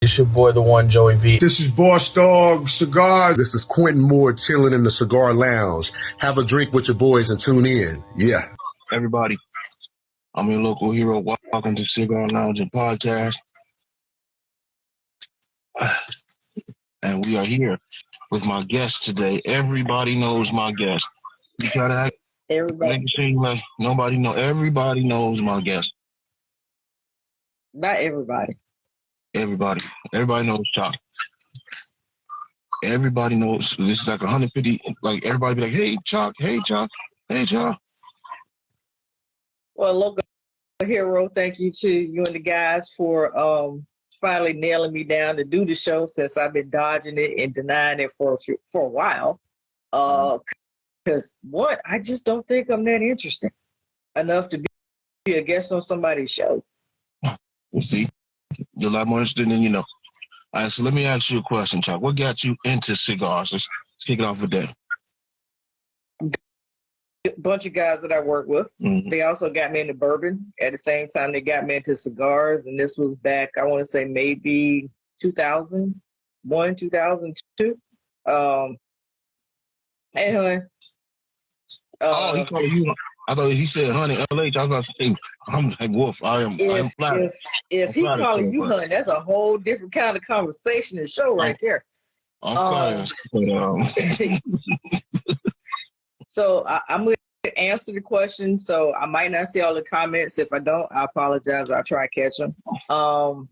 It's your boy, the one Joey V. This is Boss Dog Cigars. This is Quentin Moore chilling in the Cigar Lounge. Have a drink with your boys and tune in. Yeah. Everybody, I'm your local hero. Welcome to Cigar Lounge and Podcast. And we are here with my guest today. Everybody knows my guest. You try to act make it seem like nobody know. Everybody knows my guest. Not everybody. Everybody knows Chuck. Everybody knows. This is like 150. Like everybody be like, "Hey Chuck, hey Chuck, hey Chuck." Well, local hero, thank you to you and the guys for finally nailing me down to do the show, since I've been dodging it and denying it for a while. Because I just don't think I'm that interesting enough to be a guest on somebody's show. We'll see. You're a lot more interested than you know. All right, so let me ask you a question, Chuck. What got you into cigars? Let's kick it off with that. A bunch of guys that I work with. Mm-hmm. They also got me into bourbon. At the same time, they got me into cigars, and this was back, I want to say maybe 2001, 2002. Hey, honey. He called you. I thought he said honey, LH. I was about to say, I'm like, Wolf, I am flattered. If he calling you honey, that's a whole different kind of conversation and show right there. I'm flattered. So I'm going to answer the question. So I might not see all the comments. If I don't, I apologize. I'll try to catch them. All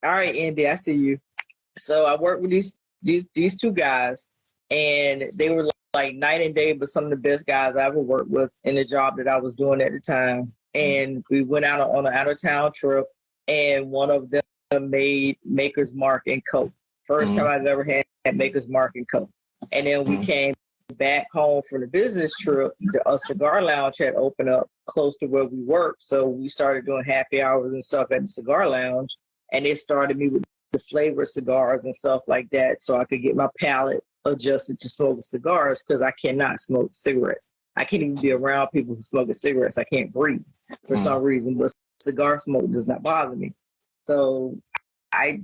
right, Andy, I see you. So I worked with these two guys, and they were like night and day, but some of the best guys I ever worked with in the job that I was doing at the time. And we went out on an out-of-town trip, and one of them made Maker's Mark and Coke. First time I've ever had Maker's Mark and Coke. And then we came back home from the business trip. A cigar lounge had opened up close to where we worked, so we started doing happy hours and stuff at the cigar lounge, and it started me with the flavor cigars and stuff like that, so I could get my palate adjusted to smoking cigars, because I cannot smoke cigarettes. I can't even be around people who smoke cigarettes. I can't breathe for some reason, but cigar smoke does not bother me. So I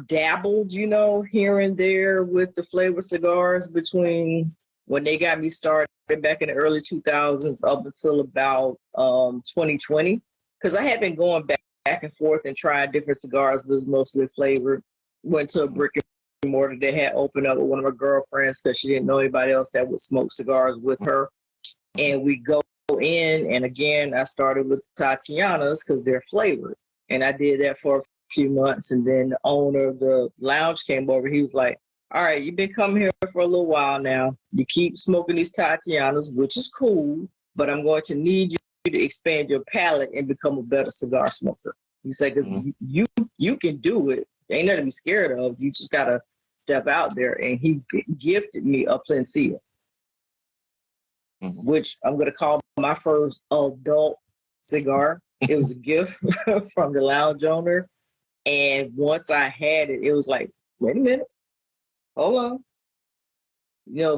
dabbled, here and there with the flavor cigars between when they got me started back in the early 2000s up until about 2020, because I had been going back and forth and trying different cigars, but it was mostly flavored. Went to a brick and mortar that had opened up with one of my girlfriends because she didn't know anybody else that would smoke cigars with her. And we go in, and again, I started with Tatianas because they're flavored. And I did that for a few months, and then the owner of the lounge came over. He was like, all right, you've been coming here for a little while now. You keep smoking these Tatianas, which is cool, but I'm going to need you to expand your palate and become a better cigar smoker. He said, because you can do it. Ain't nothing to be scared of. You just got to step out there. And he gifted me a Plencia, which I'm going to call my first adult cigar. It was a gift from the lounge owner. And once I had it, it was like, wait a minute. Hold on.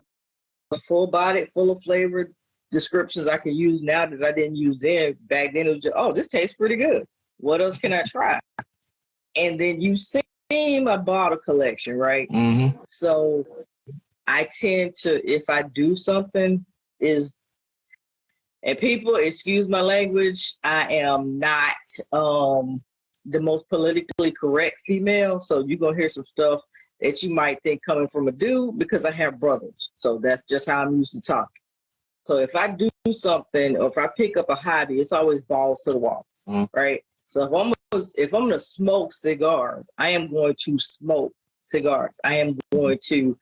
Full body, full of flavored descriptions I can use now that I didn't use then. Back then it was just, this tastes pretty good. What else can I try? And then you see my bottle collection, right? Mm-hmm. So I tend to, if I do something, and people, excuse my language, I am not the most politically correct female. So you're going to hear some stuff that you might think coming from a dude, because I have brothers. So that's just how I'm used to talking. So if I do something, or if I pick up a hobby, it's always balls to the wall, right? So if I'm going to smoke cigars, I am going to smoke cigars. I am going to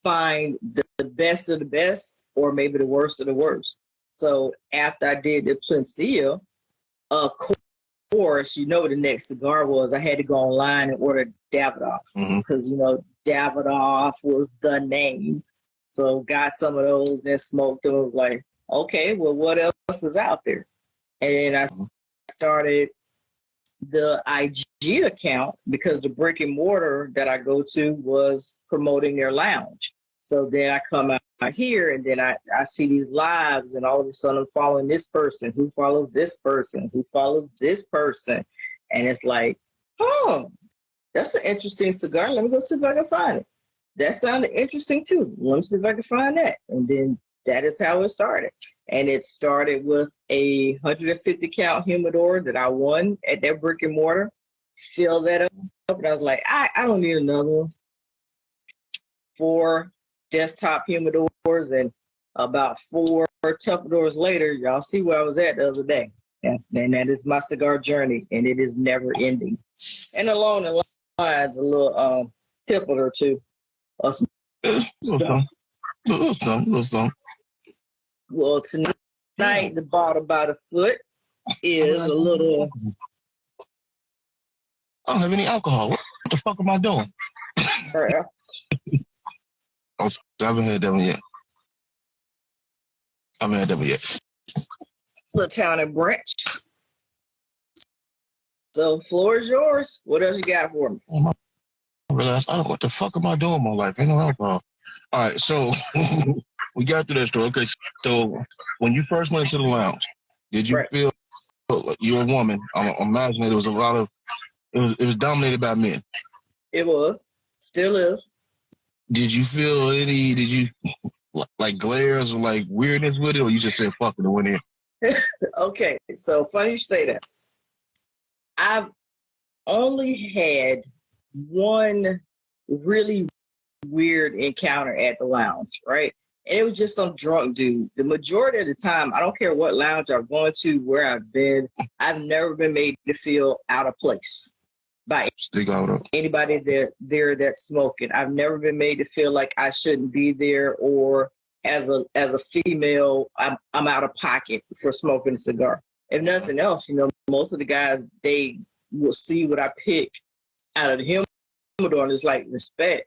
find the best of the best, or maybe the worst of the worst. So after I did the Plencia, of course, what the next cigar was. I had to go online and order Davidoffs, because, Davidoff was the name. So got some of those and smoked them. I was like, okay, well, what else is out there? And then I started the IG account, because the brick and mortar that I go to was promoting their lounge. So then I come out here, and then I see these lives, and all of a sudden I'm following this person who follows this person who follows this person. And it's like, That's an interesting cigar. Let me go see if I can find it. That sounded interesting too. Let me see if I can find that. And then that is how it started. And it started with a 150 count humidor that I won at that brick and mortar. Fill that up. And I was like, I don't need another one. 4 desktop humidors, and about 4 Tupperdoors later, y'all see where I was at the other day. And that is my cigar journey, and it is never ending. And along the lines, a little tip or two. Little something. Well, tonight, the bottle by the foot is a little. I don't have any alcohol. What the fuck am I doing? I haven't had that one yet. Little Town and Branch. So, floor is yours. What else you got for me? I realized, what the fuck am I doing in my life? Ain't no alcohol. All right, so we got to that story. Okay, so when you first went into the lounge, did you feel like you're a woman? I'm imagining there was a lot of, it was dominated by men. It was. Still is. Did you feel did you like glares or like weirdness with it, or you just said fuck it and went in? Okay, so funny you say that. I've only had one really weird encounter at the lounge, right? And it was just some drunk dude. The majority of the time, I don't care what lounge I've gone to, where I've been, I've never been made to feel out of place by anybody there that's smoking. I've never been made to feel like I shouldn't be there, or as a female, I'm out of pocket for smoking a cigar. If nothing else, most of the guys, they will see what I pick out of the humidor, and it's like respect.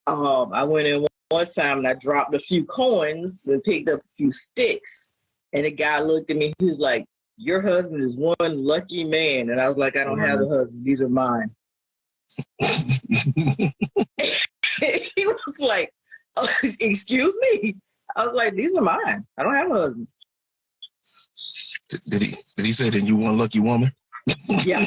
I went in one time and I dropped a few coins and picked up a few sticks, and the guy looked at me. He was like, "Your husband is one lucky man," and I was like, "I don't have a husband; these are mine." He was like, "Oh, excuse me." I was like, "These are mine. I don't have a husband." Did he say that you one lucky woman? Yeah,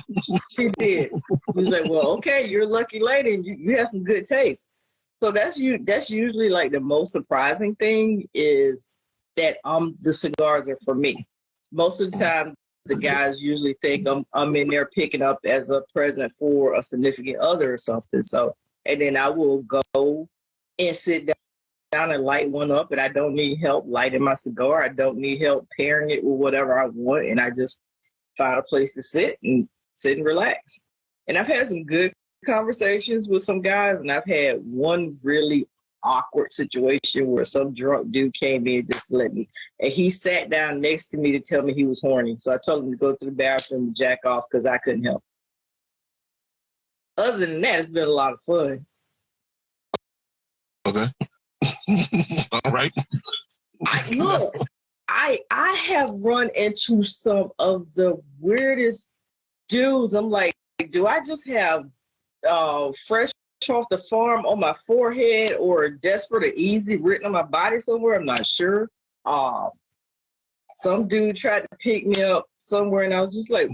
she did. He was like, "Well, okay, you're a lucky lady, and you have some good taste." So that's usually like the most surprising thing, is that the cigars are for me. Most of the time, the guys usually think I'm in there picking up as a present for a significant other or something. So, and then I will go and sit down and light one up, and I don't need help lighting my cigar. I don't need help pairing it with whatever I want, and I just find a place to sit and relax. And I've had some good conversations with some guys, and I've had one really awkward situation where some drunk dude came in just to let me, and he sat down next to me to tell me he was horny. So I told him to go to the bathroom and jack off because I couldn't help. Other than that, it's been a lot of fun. Okay. All right. I have run into some of the weirdest dudes. I'm like, do I just have fresh off the farm on my forehead, or desperate or easy written on my body somewhere? I'm not sure. Some dude tried to pick me up somewhere, and I was just like,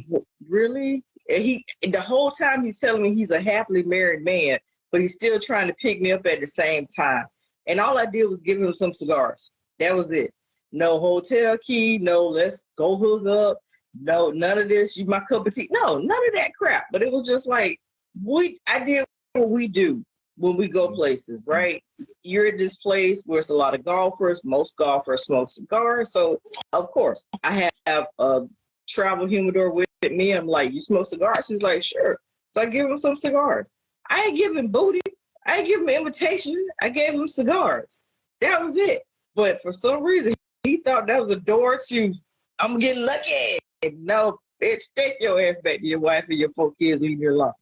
really? And the whole time he's telling me he's a happily married man, but he's still trying to pick me up at the same time. And all I did was give him some cigars. That was it. No hotel key. No, let's go hook up. No, none of this. You my cup of tea. No, none of that crap. But it was just like, I did what we do when we go places, right? You're at this place where it's a lot of golfers. Most golfers smoke cigars. So, of course, I have a travel humidor with me. I'm like, you smoke cigars? He's like, sure. So I give him some cigars. I ain't give him booty. I ain't give him an invitation. I gave him cigars. That was it. But for some reason, he thought that was a door to, I'm getting lucky. No, bitch, take your ass back to your wife and your 4 kids, leave you alone.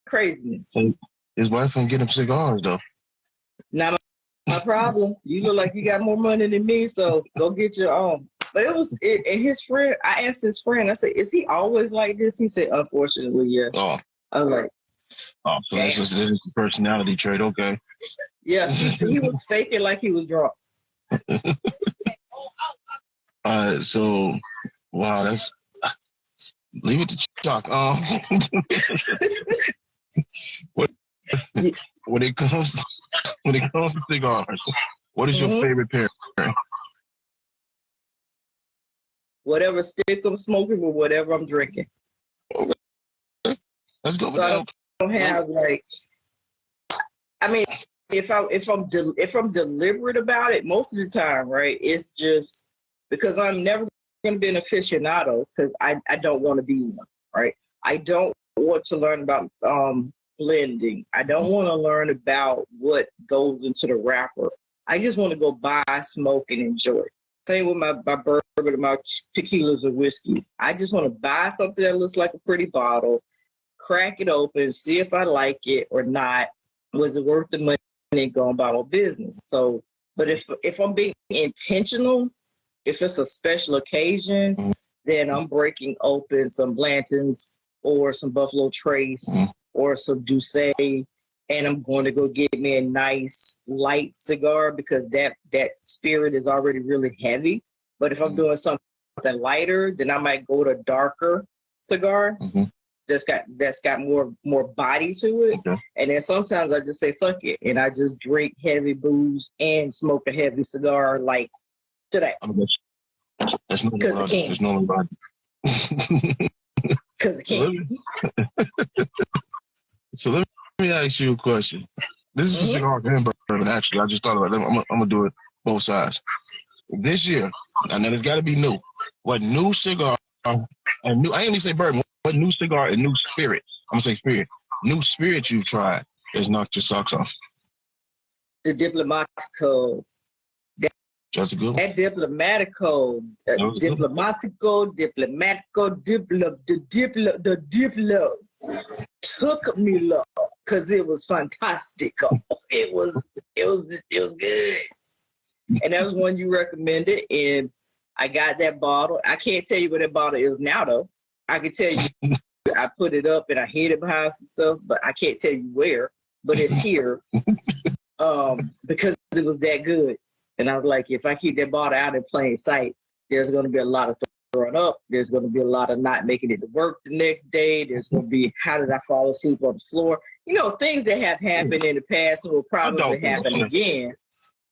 Craziness. So his wife ain't get him cigars, though. Not my problem. You look like you got more money than me, so go get your own. But and his friend, I asked his friend, I said, is he always like this? He said, unfortunately, yeah. Oh. I was like, so this is a personality trait, okay. Yeah, he was faking like he was drunk. So, wow, leave it to Chuck. What when it comes to cigars, what is your favorite pairing? Whatever stick I'm smoking with whatever I'm drinking. Let's go with So that. I don't have like. I mean, if I'm deliberate about it, most of the time, right? It's just because I'm never going to be an aficionado because I don't want to be one, right? I don't want to learn about blending. I don't want to learn about what goes into the wrapper. I just want to go buy, smoke, and enjoy. Same with my bourbon and my tequilas or whiskeys. I just want to buy something that looks like a pretty bottle, crack it open, see if I like it or not. Was it worth the money and go about my business? So, but if I'm being intentional, if it's a special occasion, then I'm breaking open some Blanton's or some Buffalo Trace or some Douce, and I'm going to go get me a nice light cigar because that spirit is already really heavy. But if I'm doing something lighter, then I might go to a darker cigar. That's got more body to it. Okay. And then sometimes I just say fuck it and I just drink heavy booze and smoke a heavy cigar like today. That's no because it can. There's no about it. Because it can. So let me ask you a question. This is for cigar and bourbon. Actually, I just thought about it. I'm gonna do it both sides. This year, and then it's got to be new. What new cigar and new? I ain't even say bourbon. What new cigar and new spirit? I'm gonna say spirit. New spirit you've tried has knocked your socks off. The Diplomatico. That's a good one. That Diplomatico, the Diplo took me love because it was fantastico. It was good, and that was one you recommended, and I got that bottle. I can't tell you what that bottle is now, though. I can tell you I put it up and I hid it behind some stuff, but I can't tell you where. But it's here because it was that good. And I was like, if I keep that bottle out in plain sight, there's going to be a lot of throwing up. There's going to be a lot of not making it to work the next day. There's going to be, how did I fall asleep on the floor? You know, things that have happened in the past and will probably happen again,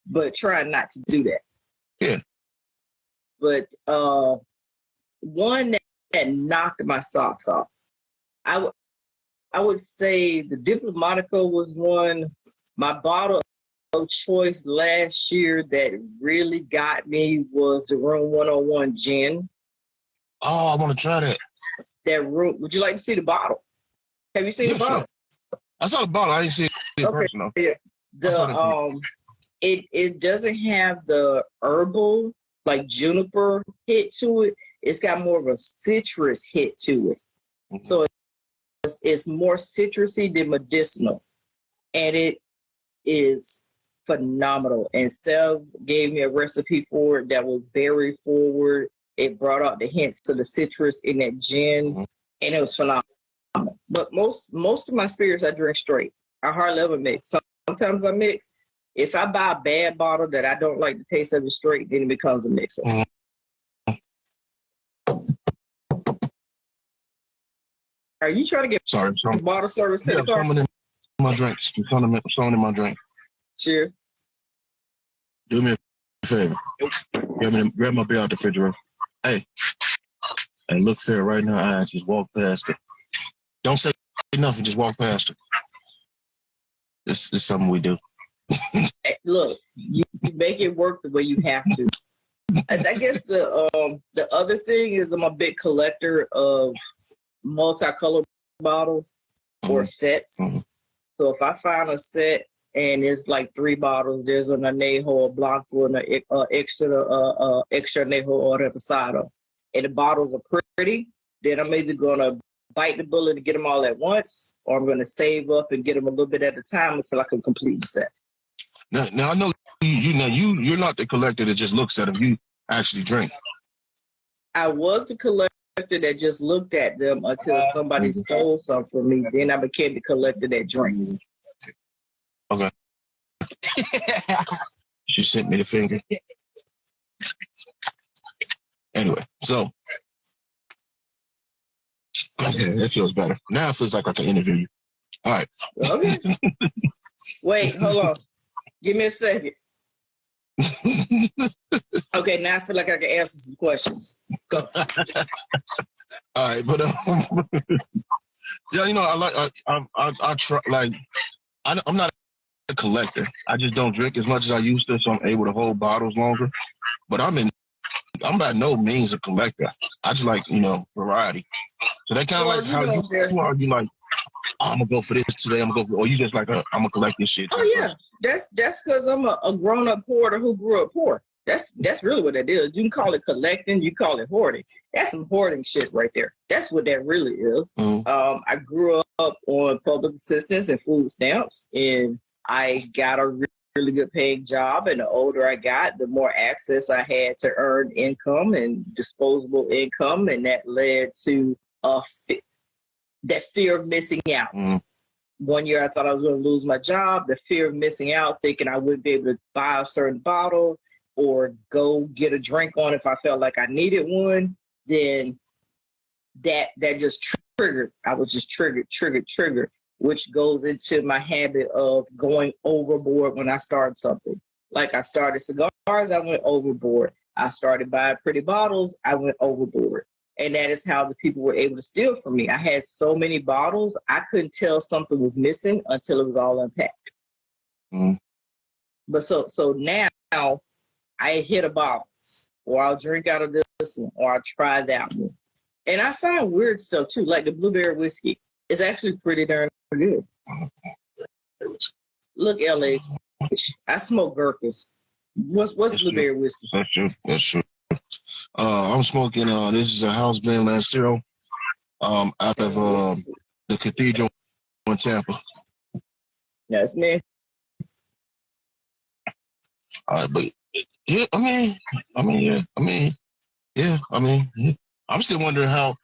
but try not to do that. Yeah. But one that knocked my socks off, I would say the Diplomatico was one. My bottle of choice last year that really got me was the Room 101 gin. Oh, I want to try that. That room. Would you like to see the bottle? Have you seen the bottle? Sure. I saw the bottle. I didn't see it in person though. Yeah. It doesn't have the herbal like juniper hit to it. It's got more of a citrus hit to it. Mm-hmm. So it's more citrusy than medicinal, and it is phenomenal. And Sev gave me a recipe for it that was very forward. It brought out the hints of the citrus in that gin, and it was phenomenal. But most of my spirits I drink straight. I hardly ever mix. Sometimes I mix. If I buy a bad bottle that I don't like the taste of it straight, then it becomes a mixer. Are you trying to get bottle service to the car? I'm in my drinks. I'm in my drink. Sure. Do me a favor. Grab my beer out the refrigerator. Hey, look fair right now. I just walk past it. Don't say nothing. Just walk past it. This is something we do. Look, you make it work the way you have to. I guess the other thing is I'm a big collector of multicolored bottles or sets. So if I find a set and it's like 3 bottles, there's an anejo, a blanco, and an extra anejo or reposado, and the bottles are pretty, then I'm either gonna bite the bullet and get them all at once, or I'm gonna save up and get them a little bit at a time until I can complete the set. Now I know you're not the collector that just looks at them. You actually drink. I was the collector that just looked at them until somebody stole some from me. Then I became the collector that drinks. Okay. She sent me the finger. Anyway, so that feels better. Now it feels like I can interview you. All right. Okay. Wait, hold on. Give me a second. Okay, now I feel like I can answer some questions. Go. All right, but yeah, you know, I try like I'm not a collector. I just don't drink as much as I used to, so I'm able to hold bottles longer. But I'm by no means a collector. I just like, you know, variety. So that kind of like how you are. You like, oh, I'm gonna go for this today. I'm gonna go, or you just like, I'm gonna collect this shit. Oh yeah, that's because I'm a grown up hoarder who grew up poor. That's really what it is. You can call it collecting, you call it hoarding. That's some hoarding shit right there. That's what that really is. Mm-hmm. I grew up on public assistance and food stamps, and I got a really good paying job. And the older I got, the more access I had to earn income and disposable income, and that led to that fear of missing out. Mm-hmm. One year I thought I was going to lose my job, the fear of missing out, thinking I wouldn't be able to buy a certain bottle or go get a drink on if I felt like I needed one. Then that just triggered. I was just triggered, which goes into my habit of going overboard when I start something. Like I started cigars, I went overboard. I started buying pretty bottles, I went overboard. And that is how the people were able to steal from me. I had so many bottles, I couldn't tell something was missing until it was all unpacked. Mm-hmm. But so now I hit a bottle, or I'll drink out of this one, or I'll try that one. And I find weird stuff too, like the blueberry whiskey. It's actually pretty darn good. Look, LA, I smoke Gurkhas. What's blueberry whiskey? That's true. I'm smoking. This is a house blend Lancero, out of the Cathedral in Tampa. That's me. All right, but yeah, I'm still wondering how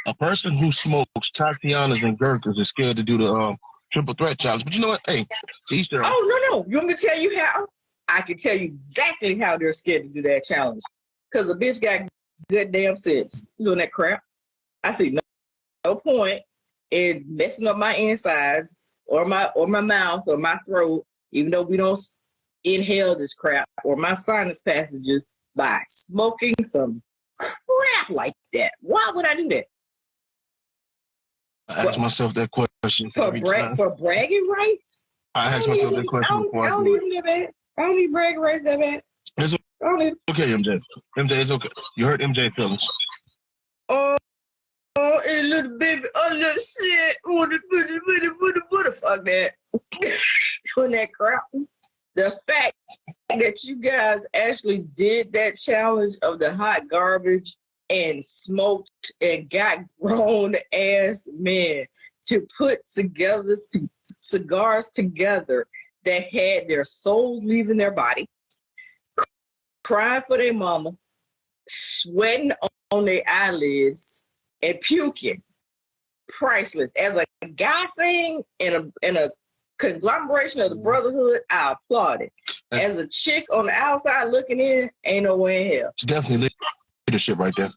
a person who smokes Tatianas and Gurkhas is scared to do the triple threat challenge. But you know what? Hey, to each their own. Oh no! You want me to tell you how? I can tell you exactly how they're scared to do that challenge. Because a bitch got good damn sense doing that crap. I see no point in messing up my insides or my mouth or my throat, even though we don't inhale this crap, or my sinus passages, by smoking some crap like that. Why would I do that? I ask myself that question every time. For bragging rights? I ask myself that question before I do it. I don't need bragging rights that bad. It's okay, MJ. MJ, it's okay. You hurt MJ feelings. Oh, a little baby, little shit. What the fuck that? Doing that crap. The fact that you guys actually did that challenge of the hot garbage and smoked and got grown ass men to put cigars together that had their souls leaving their body, crying for their mama, sweating on their eyelids, and puking. Priceless. As a guy thing in a conglomeration of the brotherhood, I applaud it. As a chick on the outside looking in, ain't no way in hell. It's definitely leadership right there.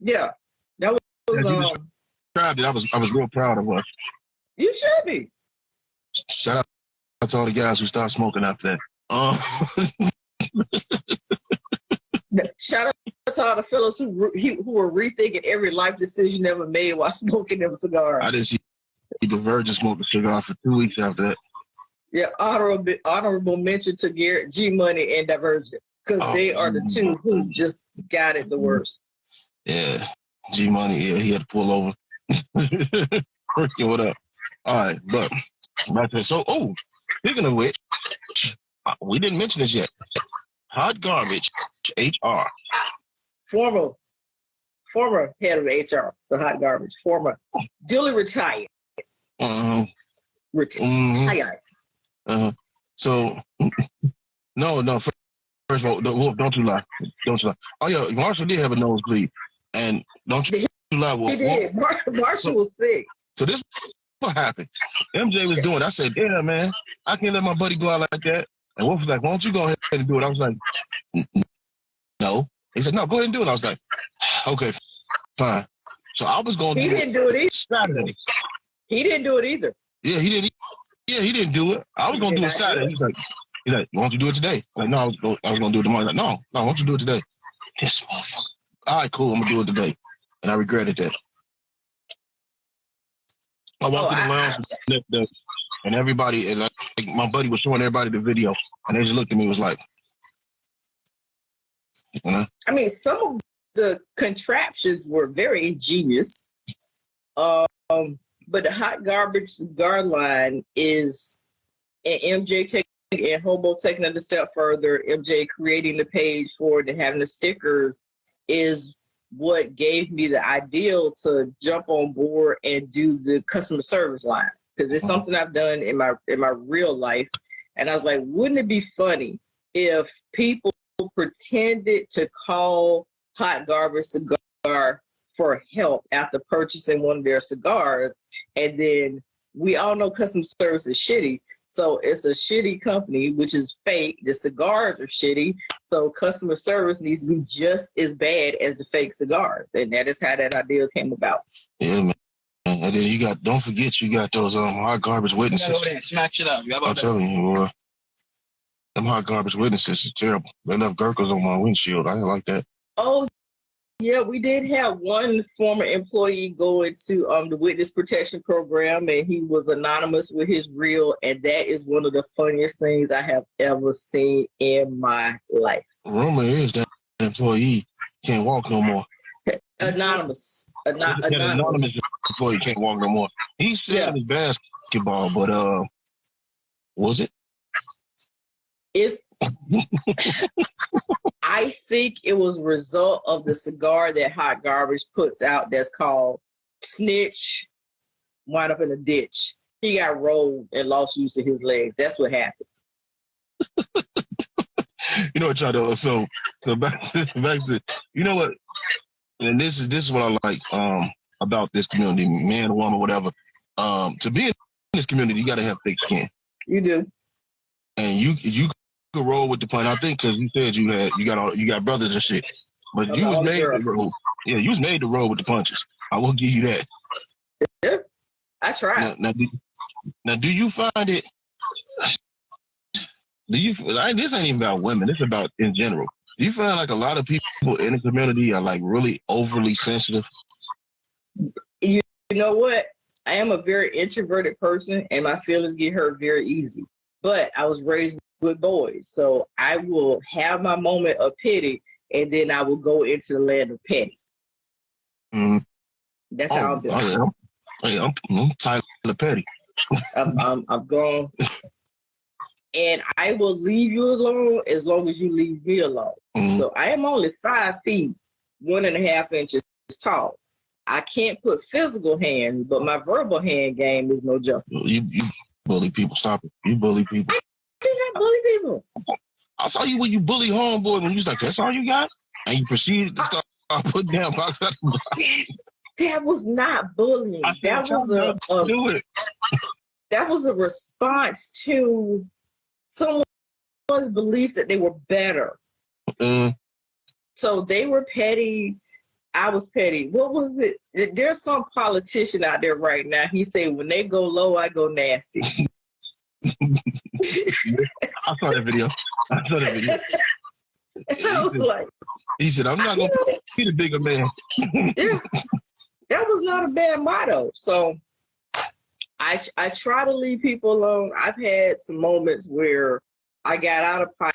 Yeah, that was. I was real proud of us. You should be. Shout out to all the guys who started smoking after that. Shout out to all the fellas who were rethinking every life decision ever made while smoking them cigars. I didn't see the Virgin smoke a cigar for 2 weeks after that. Yeah, honorable mention to Garrett, G Money, and Divergent, because they are the two who just got it the worst. Yeah, G Money. Yeah, he had to pull over. What up? All right, but back to so. Oh, speaking of which, we didn't mention this yet. Hot Garbage HR. Former head of HR, the Hot Garbage. Former, duly retired. Retired. So, no. First of all, Wolf, don't you lie. Don't you lie. Oh yeah, Marshall did have a nosebleed, and don't you lie, Wolf. He did. Marshall was sick. So this what happened. MJ was doing it. I said, damn, man, I can't let my buddy go out like that. And Wolf was like, why don't you go ahead and do it? I was like, no. He said, no, go ahead and do it. I was like, okay, fine. So I was going to do it. He didn't do it either. Saturday. He didn't do it either. Yeah, he didn't. Yeah, he didn't do it. I was gonna do it Saturday. He's like, why don't you do it today? Like, no, I was gonna do it tomorrow. Like, no, why don't you do it today? This motherfucker. All right, cool. I'm gonna do it today, and I regretted that. I walked in the lounge next day, and everybody, and like my buddy was showing everybody the video, and they just looked at me and was like, you know? I mean, some of the contraptions were very ingenious. But the hot garbage cigar line is, and MJ taking and Hobo taking it a step further, MJ creating the page for it and having the stickers is what gave me the ideal to jump on board and do the customer service line, because it's something I've done in my real life. And I was like, wouldn't it be funny if people pretended to call hot garbage cigar for help after purchasing one of their cigars, and then we all know customer service is shitty, so it's a shitty company, which is fake. The cigars are shitty, so customer service needs to be just as bad as the fake cigars, and that is how that idea came about. Yeah, man. And then don't forget, you got those hot garbage witnesses. Go over there, smack shit up. I'm telling you, boy, them hot garbage witnesses is terrible. They left gurkles on my windshield. I didn't like that. Oh, yeah, we did have one former employee go into the witness protection program, and he was anonymous with his reel, and that is one of the funniest things I have ever seen in my life. Rumor is that employee can't walk no more. Anonymous. Anonymous employee can't walk no more. He said his basketball, but was it? It's. I think it was a result of the cigar that Hot Garbage puts out that's called Snitch, Wind Up in a Ditch. He got rolled and lost use of his legs. That's what happened. You know what, y'all do? So back to you know what? And this is what I like about this community, man, woman, whatever. To be in this community, you got to have thick skin. You do, and you can roll with the punch. I think because you said you got brothers and shit, but you was made to roll. Yeah, you was made to roll with the punches. I will give you that. Yeah, I tried. Now, do you find it? This ain't even about women. It's about in general. Do you find like a lot of people in the community are like really overly sensitive? You know what? I am a very introverted person, and my feelings get hurt very easy. But I was raised with boys, so I will have my moment of pity, and then I will go into the land of petty. Mm-hmm. That's how I'm doing. I'm Tyler Petty. I'm gone. And I will leave you alone as long as you leave me alone. Mm-hmm. So I am only 5 feet, 1.5 inches tall. I can't put physical hands, but my verbal hand game is no joke. You bully people. Stop it. You bully people. I do not bully people. I saw you when you bully homeboy when you was like, that's all you got? And you proceeded to start putting down box. That was not bullying. That was a response to someone's beliefs that they were better. So they were petty. I was petty. What was it? There's some politician out there right now. He said, when they go low, I go nasty. I saw that video. He said, I'm not going to be the bigger man. Yeah, that was not a bad motto. So I try to leave people alone. I've had some moments where I got out of pocket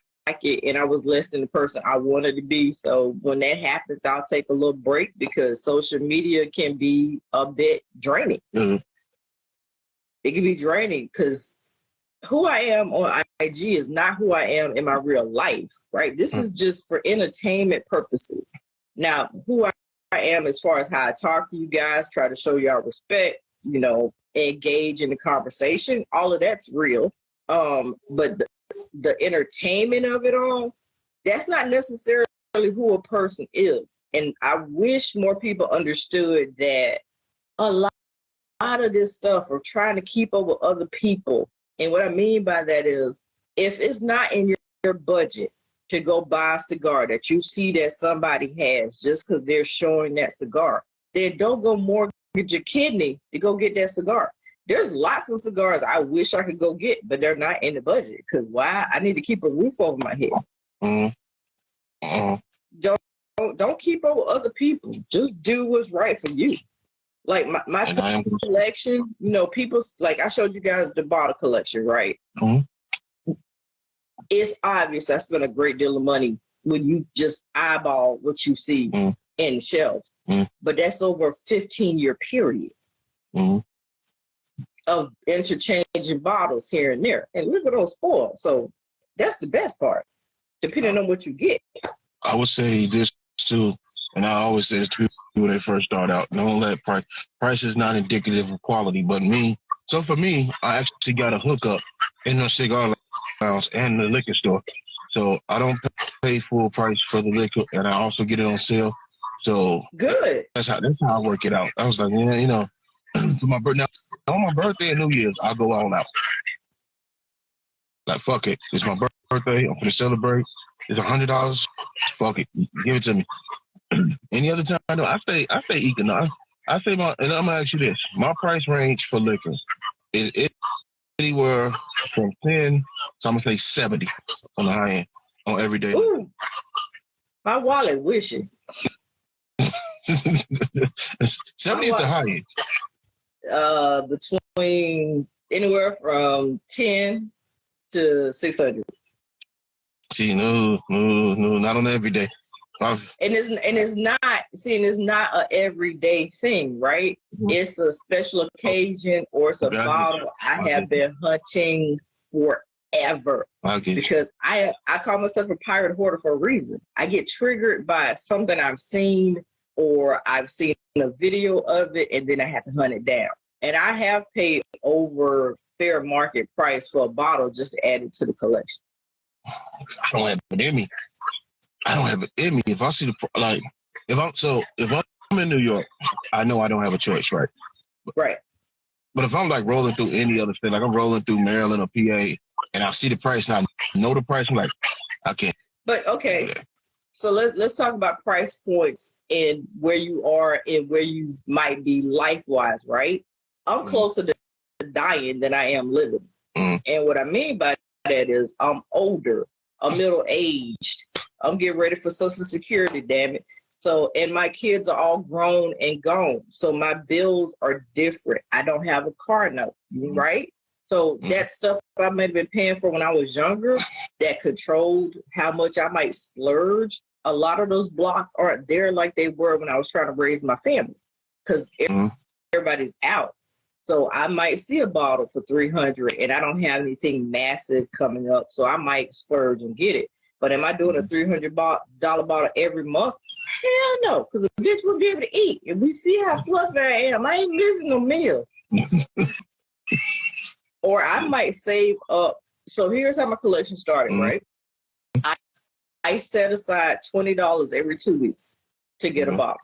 and I was less than the person I wanted to be. So when that happens, I'll take a little break because social media can be a bit draining. Mm-hmm. It can be draining because who I am on IG is not who I am in my real life, right? This is just for entertainment purposes. Now, who I am as far as how I talk to you guys, try to show y'all respect, engage in the conversation, all of that's real. But the entertainment of it all, that's not necessarily who a person is. And I wish more people understood that a lot of this stuff of trying to keep up with other people. And what I mean by that is, if it's not in your budget to go buy a cigar that you see that somebody has just because they're showing that cigar, then don't go mortgage your kidney to go get that cigar. There's lots of cigars I wish I could go get, but they're not in the budget. Because why? I need to keep a roof over my head. Don't keep over other people. Just do what's right for you. Like my collection, people, like I showed you guys the bottle collection, right? It's obvious I spent a great deal of money when you just eyeball what you see in the shelves. But that's over a 15-year period of interchanging bottles here and there. And look at those spoiled. So that's the best part, depending on what you get. I would say this too, and I always say this to people when they first start out. Don't let price is not indicative of quality, but so for me, I actually got a hookup in the cigar lounge and the liquor store. So I don't pay full price for the liquor, and I also get it on sale. So good. That's how I work it out. I was like, for my birthday, on my birthday and New Year's, I'll go all out. Like, fuck it. It's my birthday. I'm gonna celebrate. It's $100. Fuck it. Give it to me. Any other time, I stay economic. And I'm gonna ask you this: my price range for liquor is anywhere from 10 to I'm gonna say 70 on the high end on every day. Ooh, my wallet wishes. 70 is the high end. Between anywhere from 10 to 600. See, no, not on every day. And it's not a everyday thing, right? It's a special occasion or it's a bottle I have been hunting forever. Because I call myself a pirate hoarder for a reason. I get triggered by something I've seen or I've seen a video of it, and then I have to hunt it down. And I have paid over fair market price for a bottle just to add it to the collection. I don't have it in me. If I see if I'm in New York, I know I don't have a choice, right? Right. But if I'm like rolling through any other state, like I'm rolling through Maryland or PA, and I see the price and I know the price, I'm like, I can't. But okay. Yeah. So let's talk about price points and where you are and where you might be life-wise, right? I'm closer to dying than I am living. And what I mean by that is I'm older, I'm middle-aged, I'm getting ready for Social Security, damn it. So, and my kids are all grown and gone. So my bills are different. I don't have a car note, right? So that stuff I might have been paying for when I was younger that controlled how much I might splurge. A lot of those blocks aren't there like they were when I was trying to raise my family because everybody's out. So I might see a bottle for $300 and I don't have anything massive coming up. So I might splurge and get it. But am I doing a $300 bottle every month? Hell no, because a bitch will be able to eat. And we see how fluffy I am. I ain't missing no meal. Or I might save up. So here's how my collection started, right? I set aside $20 every 2 weeks to get a bottle.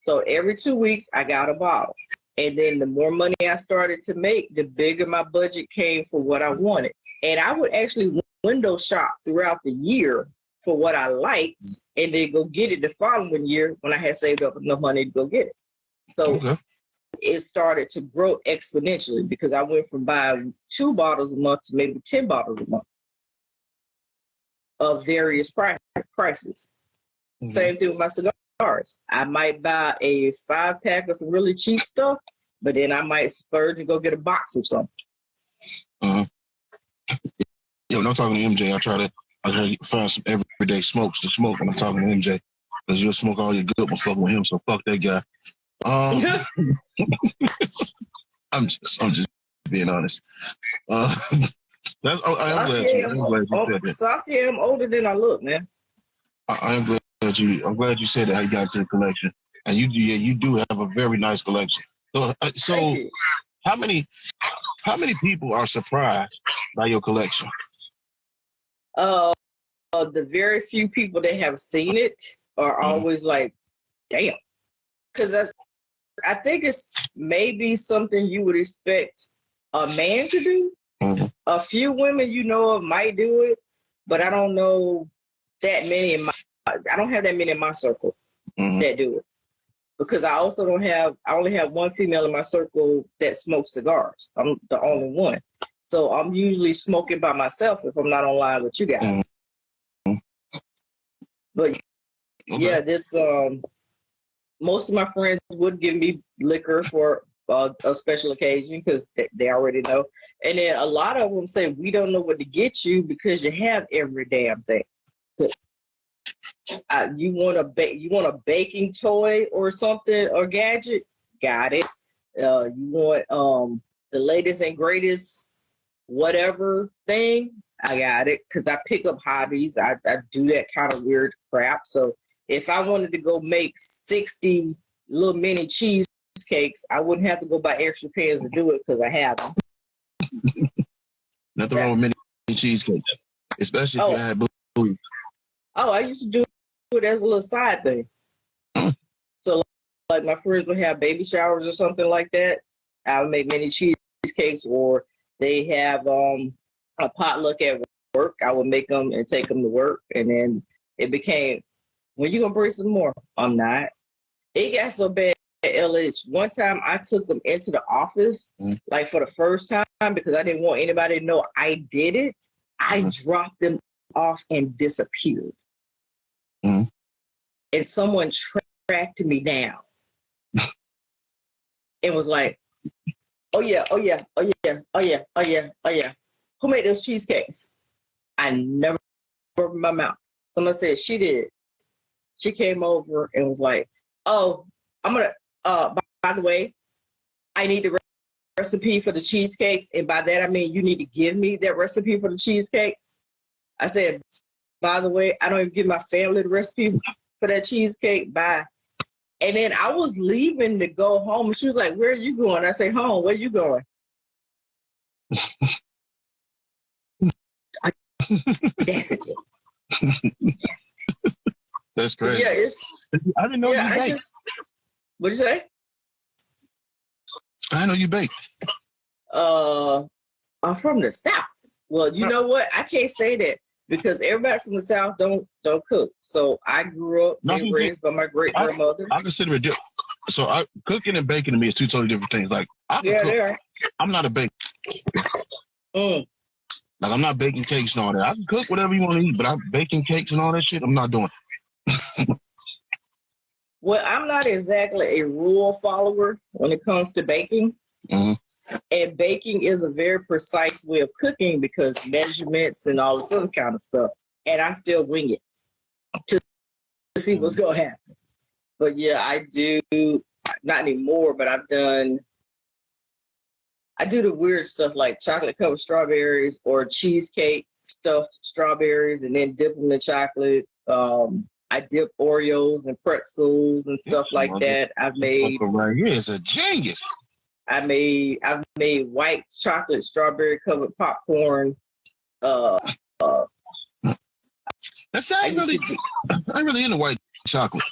So every 2 weeks, I got a bottle. And then the more money I started to make, the bigger my budget came for what I wanted. And I would actually window shop throughout the year for what I liked and then go get it the following year when I had saved up enough money to go get it. So it started to grow exponentially because I went from buying 2 bottles a month to maybe 10 bottles a month of various prices. Same thing with my cigars. I might buy a 5-pack of some really cheap stuff, but then I might splurge and go get a box of something. When I'm talking to MJ, I try to find some everyday smokes to smoke when I'm talking to MJ. Because you'll smoke all your good ones fucking with him, so fuck that guy. I'm just being honest. I'm glad you said that. So I see I'm older than I look, man. I'm glad you said that. How you got to the collection, and you do have a very nice collection. So how many people are surprised by your collection? The very few people that have seen it are always like, damn. Because I think it's maybe something you would expect a man to do. A few women of might do it, but I don't know that many I don't have that many in my circle that do it. because I only have one female in my circle that smokes cigars. I'm the only one. So I'm usually smoking by myself if I'm not online with you guys. Mm-hmm. But yeah, this most of my friends would give me liquor for a special occasion because they already know. And then a lot of them say, we don't know what to get you because you have every damn thing. You want a baking toy or something or gadget? Got it. You want the latest and greatest whatever thing? I got it because I pick up hobbies. I do that kind of weird crap. So if I wanted to go make 60 little mini cheesecakes, I wouldn't have to go buy extra pans to do it because I have them. Nothing wrong with mini cheesecake, especially if you had booze. Oh, I used to do it as a little side thing. So like my friends would have baby showers or something like that. I would make mini cheesecakes, or they have a potluck at work. I would make them and take them to work, and then it became, when you gonna bring some more? I'm not. It got so bad at LH. One time I took them into the office, like for the first time, because I didn't want anybody to know I did it. I dropped them off and disappeared. And someone tracked me down and was like, oh yeah. Who made those cheesecakes? I never opened my mouth. Someone said she did. She came over and was like, oh, I'm going to, by the way, I need the recipe for the cheesecakes. And by that, I mean, you need to give me that recipe for the cheesecakes. I said, by the way, I don't even give my family the recipe for that cheesecake. Bye. And then I was leaving to go home. And she was like, where are you going? I say, home. Where are you going? Audacity. That's crazy. Yeah, I didn't know you baked. What'd you say? I know you baked. I'm from the South. Well, you know what? I can't say that because everybody from the South don't cook. So I grew up being raised by my great grandmother. I consider it different. So cooking and baking to me is two totally different things. Like I can cook. I'm not a baker. Like I'm not baking cakes and all that. I can cook whatever you want to eat, but I'm baking cakes and all that shit. I'm not doing it. Well, I'm not exactly a rule follower when it comes to baking. And baking is a very precise way of cooking because measurements and all this other kind of stuff. And I still wing it to see what's going to happen. But yeah, I do, not anymore, but I do the weird stuff like chocolate covered strawberries or cheesecake stuffed strawberries and then dip them in chocolate. I dip Oreos and pretzels and stuff like that. I've made right here is a genius. I've made white chocolate strawberry covered popcorn. That's I really into white chocolate.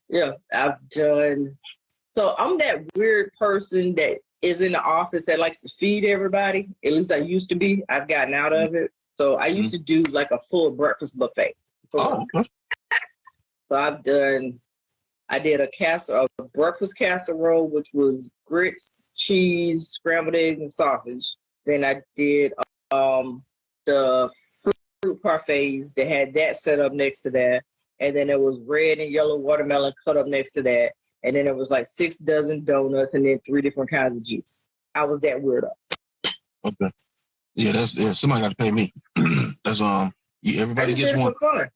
Yeah, I've done. So I'm that weird person that is in the office that likes to feed everybody. At least I used to be. I've gotten out of it. So I used to do like a full breakfast buffet. Okay. So I did a breakfast casserole, which was grits, cheese, scrambled eggs, and sausage. Then I did the fruit parfaits that had that set up next to that. And then there was red and yellow watermelon cut up next to that. And then there was like 6 dozen donuts and then 3 different kinds of juice. I was that weirdo. Okay. Yeah, somebody got to pay me. That's everybody gets one. Fun.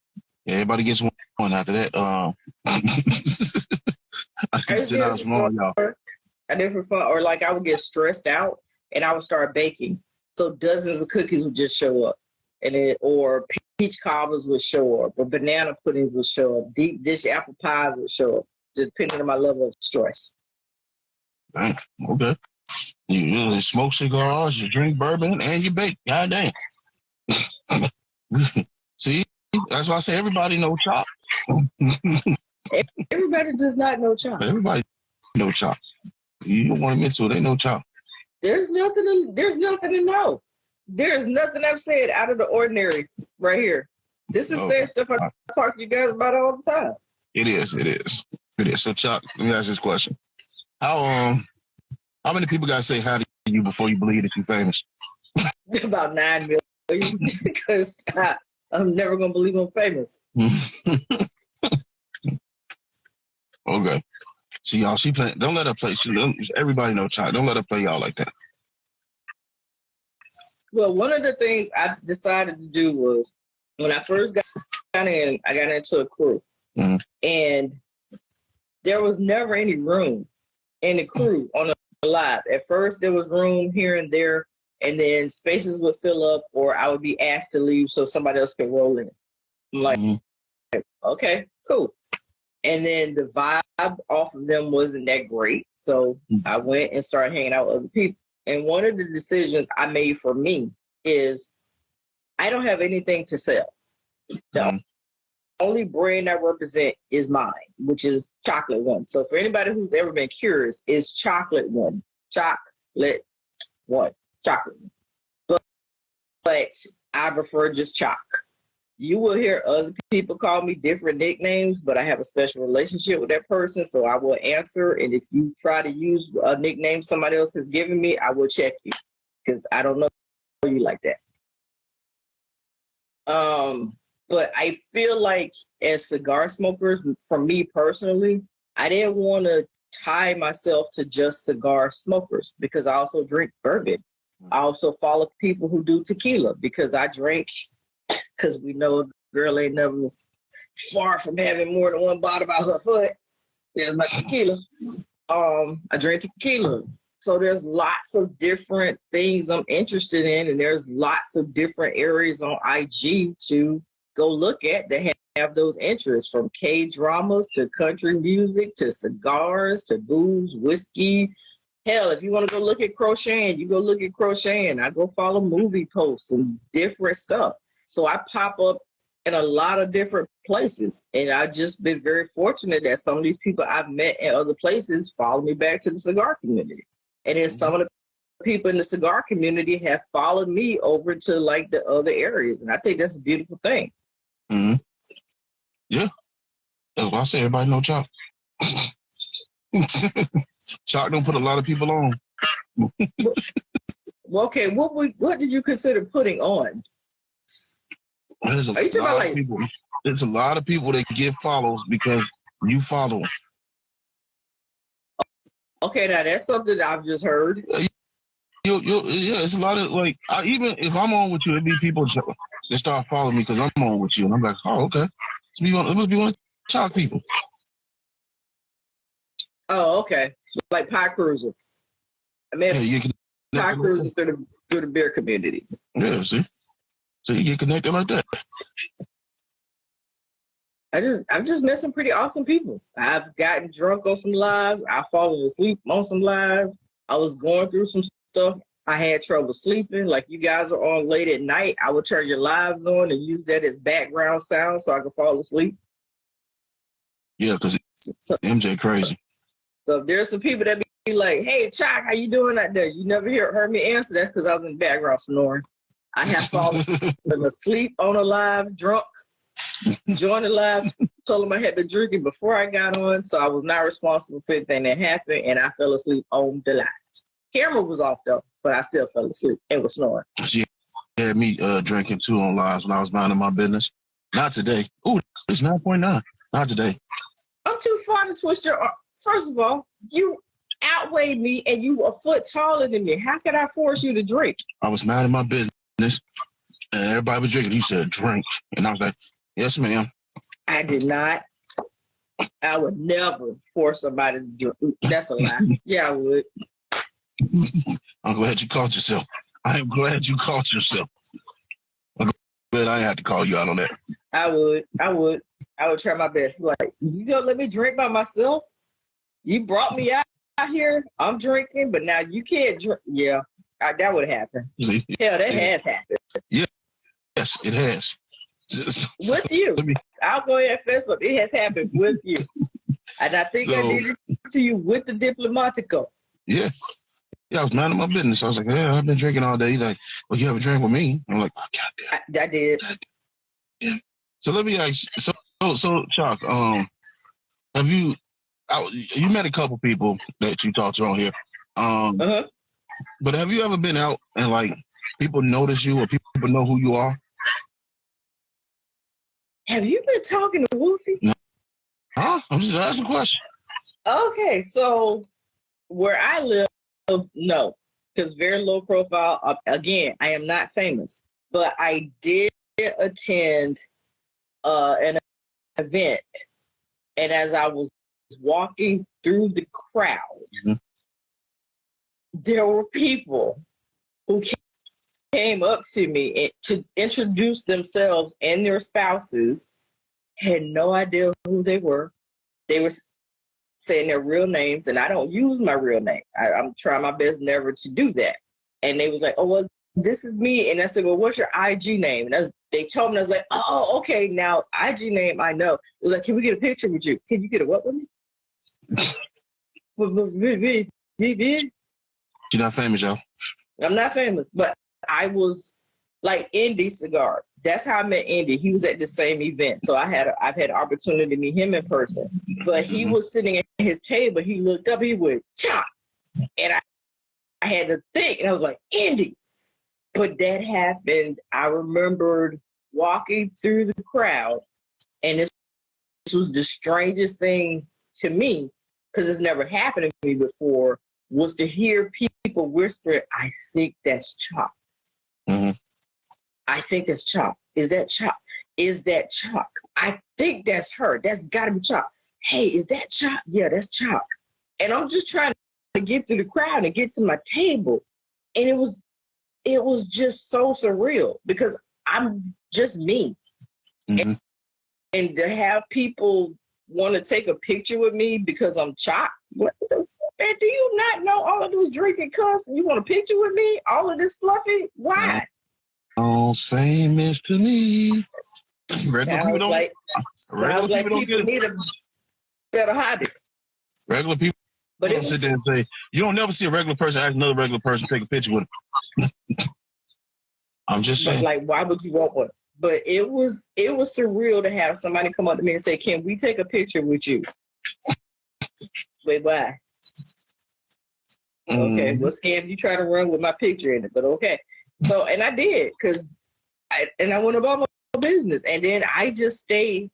Yeah, everybody gets one after that. I did it for fun. Or like I would get stressed out and I would start baking. So dozens of cookies would just show up. And or peach cobblers would show up, or banana puddings would show up, deep dish apple pies would show up, depending on my level of stress. Dang, okay. You smoke cigars, you drink bourbon, and you bake. God damn. See, that's why I say everybody know chop. Everybody does not know chop. Everybody know chop. You don't want to admit to it, they know chop. There's nothing to know. There's nothing I've said out of the ordinary right here. This is the same stuff I talk to you guys about all the time. It is. It is. So, Chuck, let me ask you this question: How many people gotta say hi to you before you believe that you're famous? About 9 million, because I'm never gonna believe I'm famous. Okay. See, y'all, she play. Don't let her play. Everybody know Chuck. Don't let her play y'all like that. Well, one of the things I decided to do was when I first got in, I got into a crew, and there was never any room in the crew on the live. At first, there was room here and there, and then spaces would fill up, or I would be asked to leave so somebody else could roll in. I'm like, okay, cool. And then the vibe off of them wasn't that great, so I went and started hanging out with other people. And one of the decisions I made for me is I don't have anything to sell. The only brand I represent is mine, which is Chocolate One. So for anybody who's ever been curious, it's Chocolate One. Chocolate One. Chocolate One. But I prefer just Choc. You will hear other people call me different nicknames, but I have a special relationship with that person, so I will answer. And if you try to use a nickname somebody else has given me, I will check you because I don't know you like that. But I feel like as cigar smokers, for me personally, I didn't want to tie myself to just cigar smokers because I also drink bourbon. I also follow people who do tequila because I drink. Because we know a girl ain't never far from having more than one bottle by her foot. There's my tequila. I drink tequila. So there's lots of different things I'm interested in, and there's lots of different areas on IG to go look at that have those interests, from K-dramas to country music to cigars to booze, whiskey. Hell, if you want to go look at crocheting, you go look at crocheting. I go follow movie posts and different stuff. So I pop up in a lot of different places. And I've just been very fortunate that some of these people I've met in other places follow me back to the cigar community. And then some of the people in the cigar community have followed me over to like the other areas. And I think that's a beautiful thing. Mm-hmm. Yeah. That's why I say everybody know Choc. Choc don't put a lot of people on. Well, okay, what did you consider putting on? There's a lot of people. There's a lot of people that get follows because you follow them. Okay, now that's something that I've just heard. Yeah, it's a lot of even if I'm on with you, it'd be people that start following me because I'm on with you, and I'm like, oh, okay, it must be one of the Choc people. Oh, okay, like Pie Cruiser. I mean, Pie Cruiser through the beer community. Yeah, see. So you get connected like that. I'm just met some pretty awesome people. I've gotten drunk on some lives. I've fallen asleep on some lives. I was going through some stuff. I had trouble sleeping. Like you guys are on late at night. I would turn your lives on and use that as background sound so I could fall asleep. Yeah, because MJ crazy. So if there's some people that be like, hey, Choc, how you doing out there? You never heard me answer. That's because I was in the background snoring. I have fallen asleep on a live, drunk, joined the live, told them I had been drinking before I got on, so I was not responsible for anything that happened, and I fell asleep on the live. Camera was off, though, but I still fell asleep and was snoring. She had me drinking, too, on lives when I was minding my business. Not today. Ooh, it's 9.9. Not today. I'm too far to twist your arm. First of all, you outweighed me, and you a foot taller than me. How could I force you to drink? I was minding my business. And everybody was drinking. You said drink. And I was like, yes, ma'am. I did not. I would never force somebody to drink. That's a lie. Yeah, I would. I'm glad you caught yourself. I am glad you caught yourself. I'm glad I had to call you out on that. I would try my best. Like, you gonna let me drink by myself? You brought me out here. I'm drinking, but now you can't drink. Yeah. That would happen. See, hell, that has happened. Yeah, yes, it has. With you. I'll go ahead and fess up. It has happened with you. And I think I did it to you with the Diplomatico. Yeah. Yeah, I was minding my business. I was like, yeah, I've been drinking all day. He's like, well, you haven't drank with me. I'm like, oh, God damn. I did. Yeah. So let me ask you, so Choc, have you you met a couple people that you talked to on here. But have you ever been out and like people notice you or people know who you are? Have you been talking to Wolfie? No. Huh? I'm just asking a question. Okay, so where I live, no, because very low profile. Again, I am not famous, but I did attend an event, and as I was walking through the crowd, there were people who came up to me to introduce themselves and their spouses, had no idea who they were. They were saying their real names, and I don't use my real name. I'm trying my best never to do that. And they was like, oh, well, this is me. And I said, well, what's your IG name? And they told me, I was like, oh, okay, now IG name I know. It was like, can we get a picture with you? Can you get a what with me? You're not famous, yo. I'm not famous, but I was like Indy Cigar. That's how I met Indy. He was at the same event. So I've had an opportunity to meet him in person. But he was sitting at his table. He looked up, he went, chop. And I had to think, and I was like, Indy. But that happened. I remembered walking through the crowd, and this was the strangest thing to me, because it's never happened to me before, was to hear people whisper, I think that's Chop. I think that's Chop. Is that Chop? Is that Chop? I think that's her. That's got to be Chop. Hey, is that Chop? Yeah, that's Chop. And I'm just trying to get through the crowd and get to my table. And it was just so surreal, because I'm just me. And to have people want to take a picture with me because I'm Chop? What the man, do you not know all of this drinking cuss and you want a picture with me? All of this fluffy? Why? All famous to me. Regular people people need a better hobby. Regular people don't sit there and say, you don't never see a regular person ask another regular person to take a picture with them. I'm just saying. Like, why would you want one? But it was surreal to have somebody come up to me and say, can we take a picture with you? Wait, why? Okay, well, Scam, you try to run with my picture in it, but okay. So, and I did, I went about my business, and then I just stayed.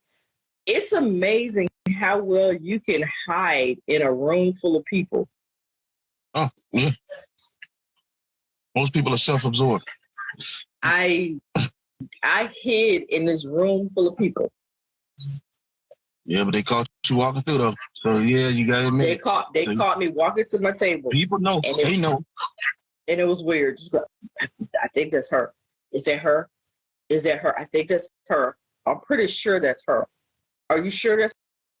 It's amazing how well you can hide in a room full of people. Oh, yeah. Most people are self-absorbed. I hid in this room full of people. Yeah, but they caught you walking through though. So yeah, you gotta admit. They caught me walking to my table. People know. They know. And it was weird. Just, I think that's her. Is that her? Is that her? I think that's her. I'm pretty sure that's her. Are you sure that's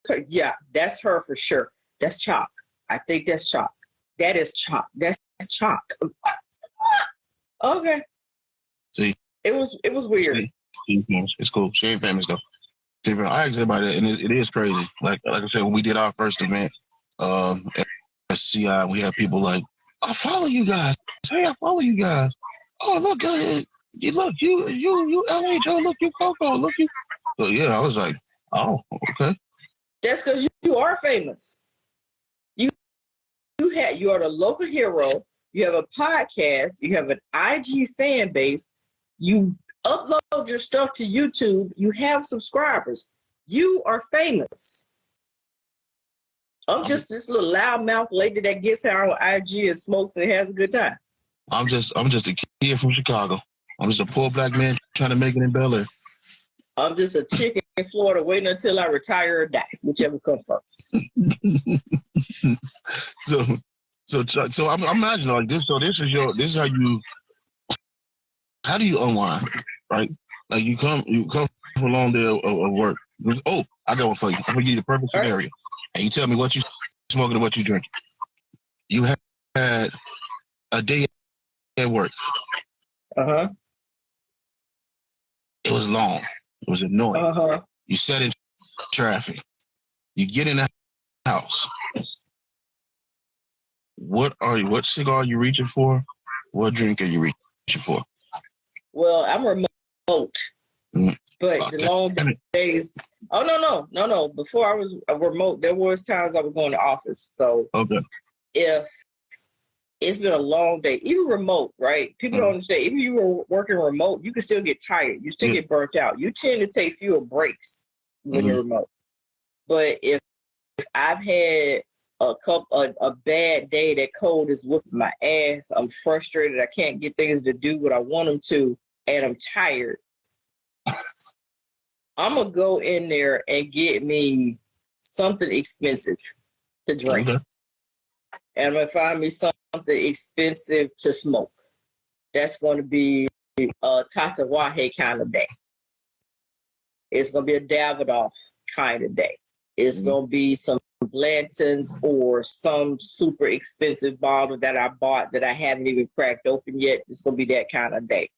her? Yeah, that's her for sure. That's Chalk. I think that's Chalk. That is Chalk. That's Chalk. Okay. See, it was weird. It's cool. She ain't famous though. I asked everybody, and it is crazy. Like I said, when we did our first event at CI, we had people like, I follow you guys. Hey, I follow you guys. Oh, look, you look, you LH, oh, look, you Coco, look, you. So yeah, I was like, oh, okay. That's because you are famous. You are the local hero. You have a podcast. You have an IG fan base. You upload your stuff to YouTube. You have subscribers. You are famous. I'm just this little loudmouth lady that gets her on IG and smokes and has a good time. I'm just a kid from Chicago. I'm just a poor black man trying to make it in Bel Air. I'm just a chick in Florida waiting until I retire or die, whichever comes first. So I'm imagining like this. So this is how do you unwind, right? Like you come from a long day of work. Oh, I got one for you. I'm gonna give you the perfect scenario, and you tell me what you smoking and what you drink. You had a day at work. It was long. It was annoying. You sat in traffic. You get in the house. What cigar are you reaching for? What drink are you reaching for? Well, I'm remote. But the long days. Oh no. Before I was a remote, there was times I was going to office. So Okay. if it's been a long day, even remote, right? People don't understand. Even you were working remote, you can still get tired. You still get burnt out. You tend to take fewer breaks when you're remote. But if I've had a bad day, that cold is whooping my ass, I'm frustrated, I can't get things to do what I want them to, and I'm tired, I'm gonna go in there and get me something expensive to drink. Okay. And I'm gonna find me something expensive to smoke. That's going to be a Tatawahe kind of day. It's going to be a Davidoff kind of day. It's going to be some Blanton's or some super expensive bottle that I bought that I haven't even cracked open yet. It's going to be that kind of day.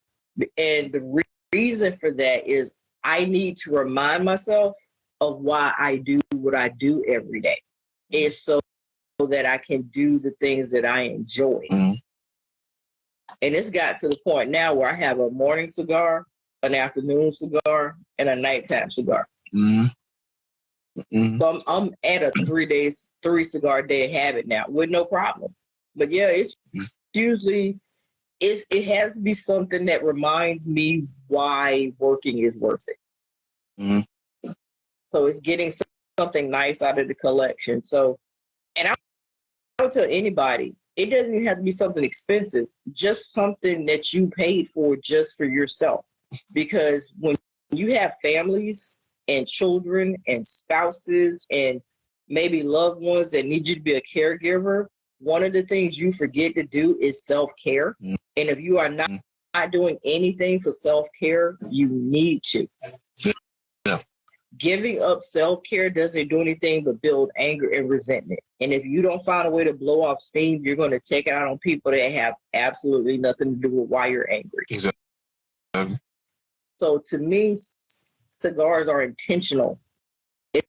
And the reason for that is I need to remind myself of why I do what I do every day. It's so that I can do the things that I enjoy. And it's got to the point now where I have a morning cigar, an afternoon cigar, and a nighttime cigar. So I'm at a 3 cigar day habit now with no problem. But yeah, it's usually it has to be something that reminds me why working is worth it. So it's getting something nice out of the collection. So, and I would tell anybody, it doesn't even have to be something expensive, just something that you paid for just for yourself. Because when you have families and children and spouses and maybe loved ones that need you to be a caregiver, one of the things you forget to do is self-care. And if you are not doing anything for self-care, you need to. Giving up self-care doesn't do anything but build anger and resentment. And if you don't find a way to blow off steam, you're going to take it out on people that have absolutely nothing to do with why you're angry. Exactly. So to me, cigars are intentional. It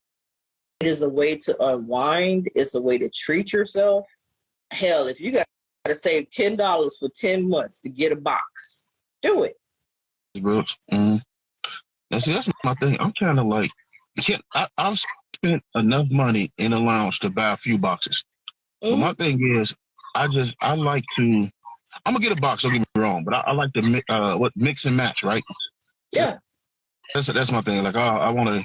is a way to unwind. It's a way to treat yourself. Hell, if you got to save $10 for 10 months to get a box, do it. Now, see, that's my thing. I'm kind of like, I've spent enough money in a lounge to buy a few boxes. But my thing is, I like to, I'm going to get a box, don't get me wrong, but I like to mix and match, right? Yeah. So that's my thing. Like, I want to,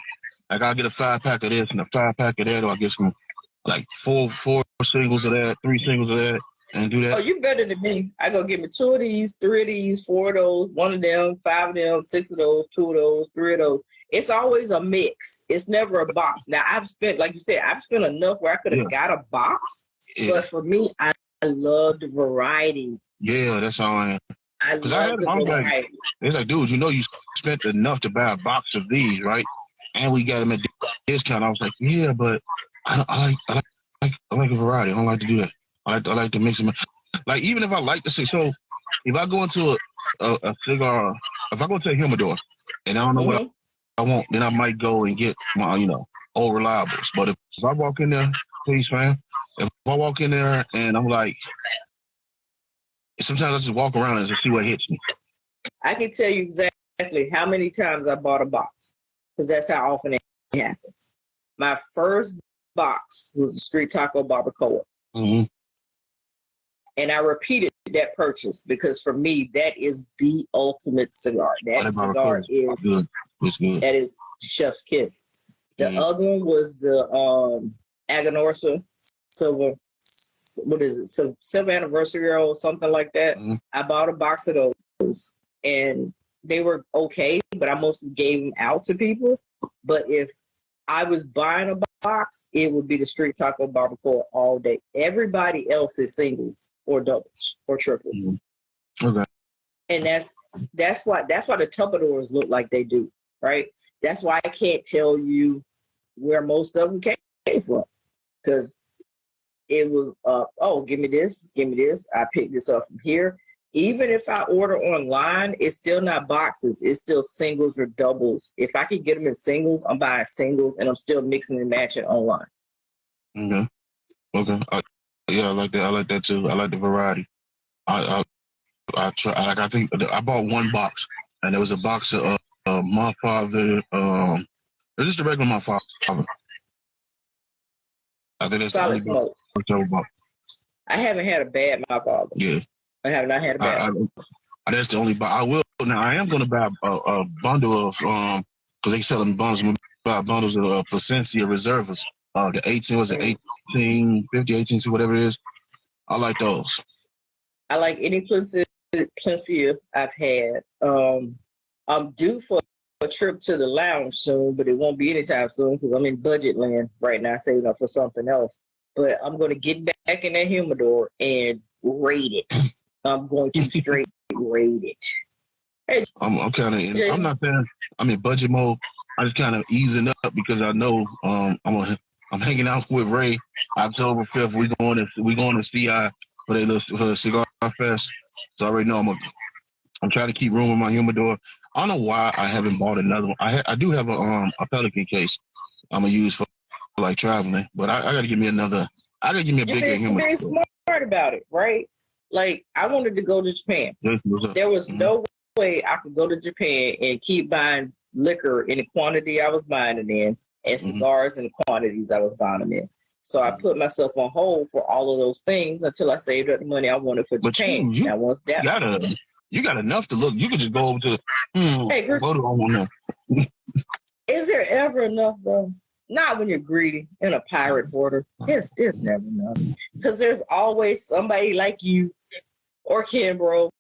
like, I'll get a 5-pack of this and a 5-pack of that, or I get some, like, four singles of that, 3 singles of that, and do that. Oh, you better than me. I go get me 2 of these, 3 of these, 4 of those, 1 of them, 5 of them, 6 of those, 2 of those, 3 of those. It's always a mix. It's never a box. Now, I've spent, like you said, I've spent enough where I could have got a box. Yeah. But for me, I love the variety. Yeah, that's all I am. I love the variety. It's like, dude, you know you spent enough to buy a box of these, right? And we got them at discount. I was like, yeah, but I like a variety. I don't like to do that. I like to mix them. Like, even if I like the cigar, so if I go into a cigar, if I go to a humidor and I don't know what I want, then I might go and get my, old reliables. But if I walk in there, please, man, if I walk in there and I'm like, sometimes I just walk around and just see what hits me. I can tell you exactly how many times I bought a box, because that's how often it happens. My first box was a street taco barbacoa. And I repeated that purchase because for me, that is the ultimate cigar. That cigar is good. That is chef's kiss. The other one was the Aganorsa Silver, what is it? Silver Anniversary or something like that. I bought a box of those and they were okay, but I mostly gave them out to people. But if I was buying a box, it would be the street taco barbacoa all day. Everybody else is singles or doubles or triples. Okay. And that's why the Tupperdoors look like they do, right? That's why I can't tell you where most of them came from, because it was give me this, I picked this up from here. Even if I order online, it's still not boxes, it's still singles or doubles. If I could get them in singles, I'm buying singles and I'm still mixing and matching online. Okay. Yeah, I like that. I like that too. I like the variety. I try. Like, I think I bought one box, and there was a box of my father. It's just a regular my father. I think that's Solid the only smoke. book. I haven't had a bad my father. Yeah. I have not had a bad. That's the only buy. I will now. I am going to buy a bundle of because they sell them bundles. I'm gonna buy bundles of Placencia Reservas. The 18 was it 1850, 18, whatever it is. I like those. I like any Placencia I've had. I'm due for a trip to the lounge soon, but it won't be anytime soon because I'm in budget land right now, saving up for something else. But I'm going to get back in that humidor and raid it. I'm going to straight raid it. Hey, I'm kind of. I'm not saying I'm in budget mode. I just kind of easing up because I know I'm hanging out with Ray. October 5th, we going to CI for the cigar fest. So I already know I'm trying to keep room in my humidor. I don't know why I haven't bought another one. I do have a Pelican case I'm gonna use for like traveling, but I got to give me another. I got to give me a bigger humidor. You're being smart about it, right? Like I wanted to go to Japan. There was no way I could go to Japan and keep buying liquor in the quantity I was buying it in, and cigars in the quantities I was buying them in. So I put myself on hold for all of those things until I saved up the money I wanted for Japan. You got enough to look. You could just go over to. Hey, what do I want now? Is there ever enough though? Not when you're greedy in a pirate border. There's never enough. Because there's always somebody like you or Kimbro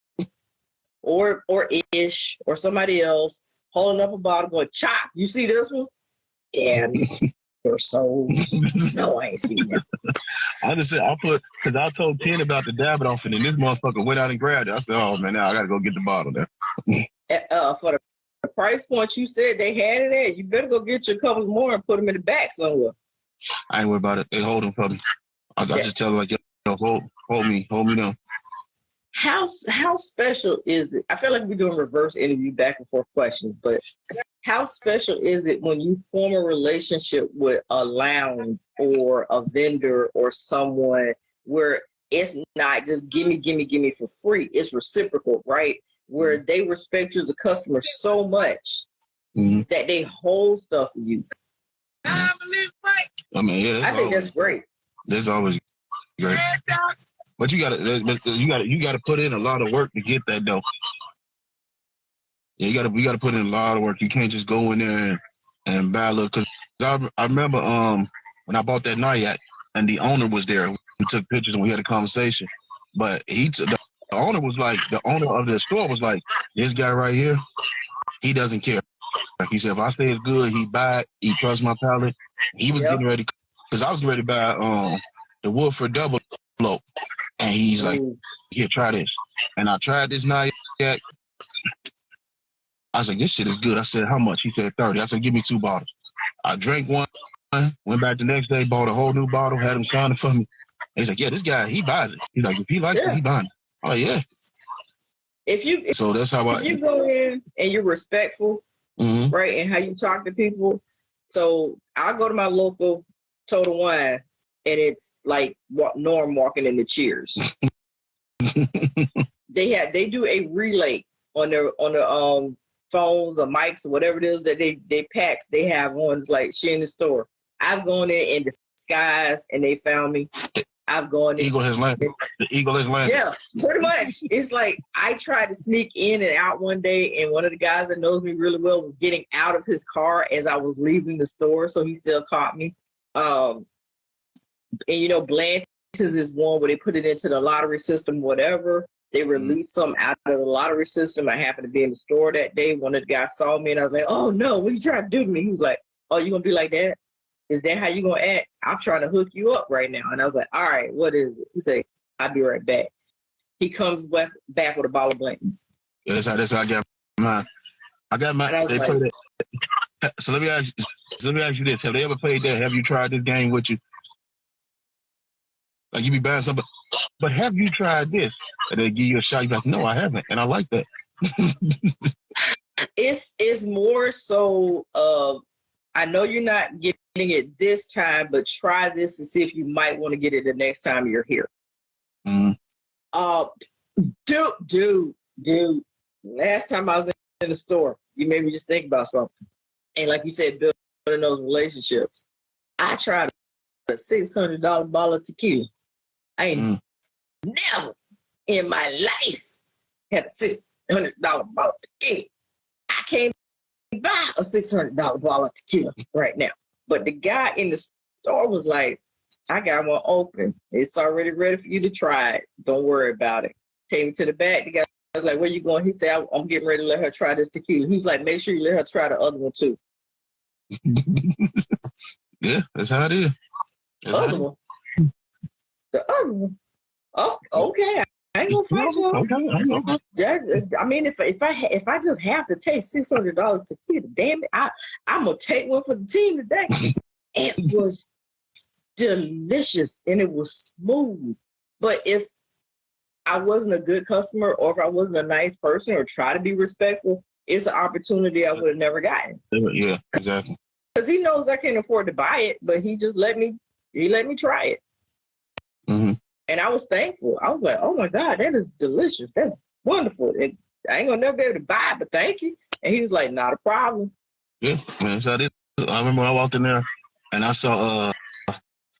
or Ish or somebody else holding up a bottle going, chop, you see this one? Damn your souls. No, I ain't seen that. I just said, because I told Ken about the Davidoff and then this motherfucker went out and grabbed it. I said, oh man, now I got to go get the bottle now. For the price point you said they had it at, you better go get you a couple more and put them in the back somewhere. I ain't worried about it. They hold them for me. I just tell them like, hold me down. How special is it? I feel like we're doing reverse interview back and forth questions, but how special is it when you form a relationship with a lounge or a vendor or someone where it's not just gimme for free? It's reciprocal, right? Where they respect you as a customer so much that they hold stuff for you. I mean, I think that's great. That's always great. But you gotta put in a lot of work to get that though. Yeah, you gotta put in a lot of work. You can't just go in there and buy a little. Because I remember when I bought that Nyack and the owner was there. We took pictures and we had a conversation. But the owner was like, the owner of the store was like, this guy right here, he doesn't care. He said, if I say it's good, he buy it. He trusts my palate. He was getting ready, because I was getting ready to buy the Woodford Double Low. And he's like, here, try this. And I tried this Nyack. I was like, this shit is good. I said, how much? He said, 30. I said, give me 2 bottles. I drank one, went back the next day, bought a whole new bottle, had him sign it for me. And he's like, yeah, this guy, he buys it. He's like, if he likes it, he buying it. Oh, yeah. So that's how if you go in and you're respectful, right, and how you talk to people. So I'll go to my local Total Wine, and it's like Norm walking in the Cheers. They do a relay on their phones or mics or whatever it is that they packs they have on. It's like she in the store. I've gone in disguise and they found me. I've gone in. The eagle has landed. Yeah, pretty much. It's like I tried to sneak in and out one day, and one of the guys that knows me really well was getting out of his car as I was leaving the store, so he still caught me. And Blanch's is one where they put it into the lottery system, whatever. They released some out of the lottery system. I happened to be in the store that day. One of the guys saw me, and I was like, oh, no, what are you trying to do to me? He was like, oh, you going to be like that? Is that how you going to act? I'm trying to hook you up right now. And I was like, all right, what is it? He said, I'll be right back. He comes back with a bottle of Blanton's. Yeah, that's how I got mine. They played it. So let me ask you this. Have they ever played that? Have you tried this game with you? Like you be buying something, but have you tried this? And they give you a shot. You're like, no, I haven't. And I like that. It's more so I know you're not getting it this time, but try this to see if you might want to get it the next time you're here. Dude, last time I was in the store, You made me just think about something. And like you said, building those relationships. I tried a $600 bottle of tequila. I ain't never in my life had a $600 bottle of tequila. I can't buy a $600 bottle of tequila right now. But the guy in the store was like, I got one open. It's already ready for you to try it. Don't worry about it. Take me to the back. The guy was like, where you going? He said, I'm getting ready to let her try this tequila. He was like, make sure you let her try the other one too. Yeah, that's how it is. The other one. Oh, okay. I ain't gonna fight you. Okay. Yeah, I mean, if I just have to take $600 tequila, damn it, I'm gonna take one for the team today. It was delicious and it was smooth. But if I wasn't a good customer, or if I wasn't a nice person, or try to be respectful, it's an opportunity I would have never gotten. Yeah, exactly. Because he knows I can't afford to buy it, but he just let me try it. Mm-hmm. And I was thankful. I was like, oh my God, that is delicious. That's wonderful. And I ain't gonna never be able to buy it, but thank you. And he was like, not a problem. Yeah, man, so I remember when I walked in there and I saw,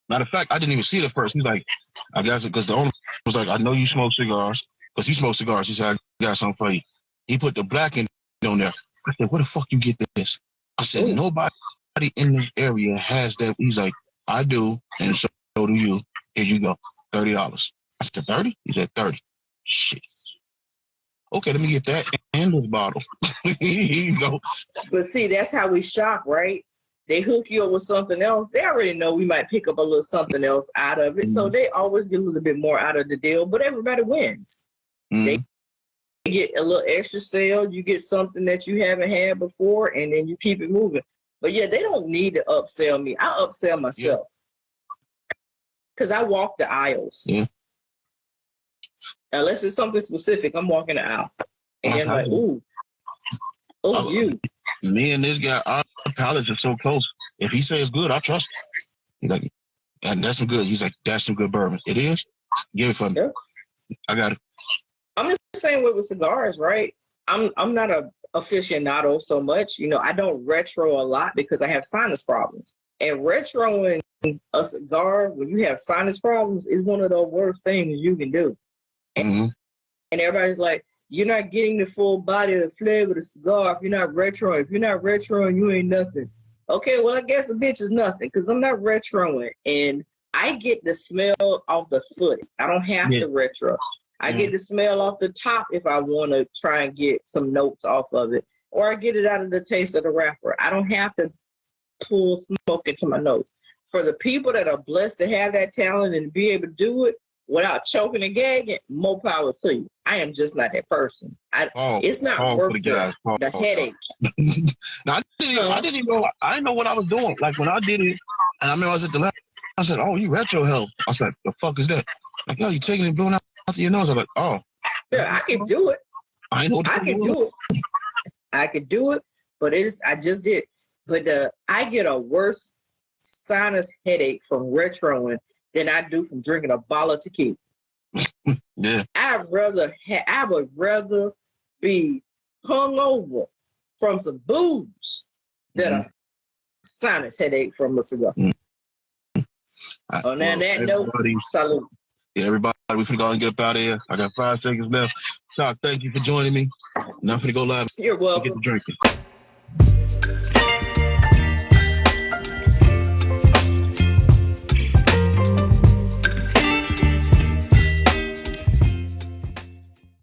matter of fact, I didn't even see it at first. He's like, I guess because the owner was like, I know you smoke cigars. Because he smokes cigars. He said, I got something for you. He put the black in on there. I said, where the fuck you get this? I said, nobody in this area has that. He's like, I do, and so do you. Here you go, $30. I said, 30? He said, 30. Shit. Okay, let me get that and this bottle. Here you go. But see, that's how we shop, right? They hook you up with something else. They already know we might pick up a little something else out of it. Mm-hmm. So they always get a little bit more out of the deal, but everybody wins. Mm-hmm. They get a little extra sale. You get something that you haven't had before, and then you keep it moving. But yeah, they don't need to upsell me. I upsell myself. Because I walk the aisles. Yeah. Unless it's something specific, I'm walking the aisle. And they're like, ooh, you. Me and this guy, our palates are so close. If he says good, I trust him. He's like, and that's some good. He's like, that's some good bourbon. It is? Give it for me. Yeah. I got it. I'm just the same way with cigars, right? I'm not a aficionado so much. You know, I don't retro a lot because I have sinus problems. And retroing a cigar when you have sinus problems is one of the worst things you can do. Mm-hmm. And everybody's like, you're not getting the full body of the flavor of the cigar if you're not retroing. If you're not retroing, you ain't nothing. Okay, well, I guess a bitch is nothing because I'm not retroing. And I get the smell off the foot. I don't have to retro. I get the smell off the top if I want to try and get some notes off of it. Or I get it out of the taste of the wrapper. I don't have to pull smoke into my nose. For the people that are blessed to have that talent and be able to do it without choking and gagging, more power to you. I am just not that person. It's not worth the headache. Now, I didn't know what I was doing. Like when I did it, and I remember I was at the lab, I said, oh, you retro help. I was like, the fuck is that? Like, yo, you taking it blowing out your nose? I'm like, oh. Yeah, I can do it. I know I can do it. I could do it, but I just did. But I get a worse sinus headache from retroing than I do from drinking a bottle of tequila. Yeah. I would rather be hungover from some booze than a sinus headache from a cigar. On that note, salute. Yeah, everybody, we finna go and get up out of here. I got 5 seconds left. Shock, thank you for joining me. Now I'm finna go live. You're welcome. Get the drinking.